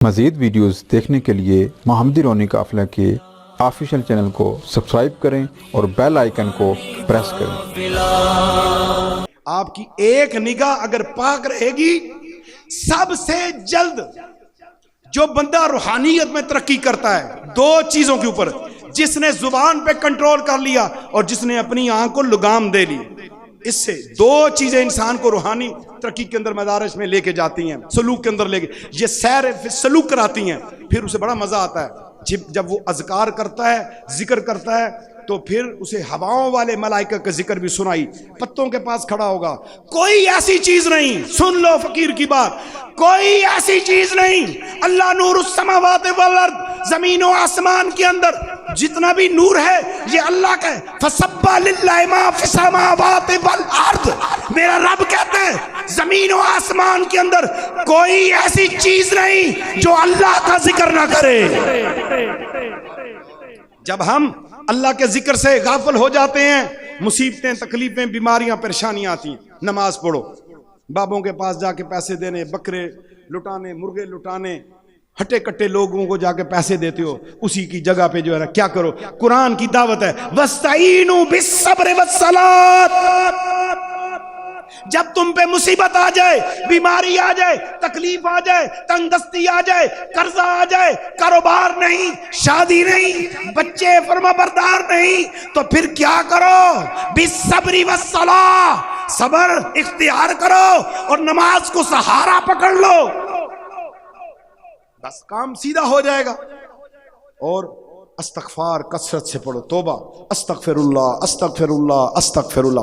مزید ویڈیوز دیکھنے کے لیے محمدی رونی قافلہ کے آفیشیل چینل کو سبسکرائب کریں اور بیل آئیکن کو پریس کریں۔ آپ کی ایک نگاہ اگر پاک رہے گی، سب سے جلد جو بندہ روحانیت میں ترقی کرتا ہے دو چیزوں کے اوپر، جس نے زبان پہ کنٹرول کر لیا اور جس نے اپنی آنکھ کو لگام دے لی، اس سے دو چیزیں انسان کو روحانی ترقی کے اندر مدارج میں لے کے جاتی ہیں، سلوک کے اندر لے کے، یہ سیر سلوک کراتی ہیں، پھر اسے بڑا مزہ آتا ہے جب وہ اذکار کرتا ہے، ذکر کرتا ہے، تو پھر اسے ہواؤں والے ملائکہ کا ذکر بھی سنائی، پتوں کے پاس کھڑا ہوگا، کوئی ایسی چیز نہیں، سن لو فقیر کی بات، کوئی ایسی چیز نہیں، اللہ نور السماوات والارض، زمین و آسمان کے اندر جتنا بھی نور ہے یہ اللہ کا ہے، فسبح للہ ما فی السماوات والارض، میرا رب کہتا ہے زمین و آسمان کے اندر کوئی ایسی چیز نہیں جو اللہ کا ذکر نہ کرے۔ جب ہم اللہ کے ذکر سے غافل ہو جاتے ہیں، مصیبتیں، تکلیفیں، بیماریاں، پریشانیاں آتی ہیں۔ نماز پڑھو، بابوں کے پاس جا کے پیسے دینے، بکرے لٹانے، مرغے لٹانے، ہٹے کٹے لوگوں کو جا کے پیسے دیتے ہو، اسی کی جگہ پہ جو ہے نا کیا کرو، قرآن کی دعوت ہے وَاسْتَعِینُوا بِالصَّبْرِ وَالصَّلَاةِ۔ جب تم پہ مصیبت آ جائے، بیماری آ جائے، تکلیف آ جائے، تنگ دستی آ جائے، قرضہ آ جائے، کاروبار نہیں، شادی نہیں، بچے فرما بردار نہیں، تو پھر کیا کرو؟ بالصبر والصلاۃ، صبر اختیار کرو اور نماز کو سہارا پکڑ لو، بس کام سیدھا ہو جائے گا۔ اور استغفار کثرت سے پڑھو، توبہ، استغفر اللہ، استغفر اللہ، استغفر اللہ۔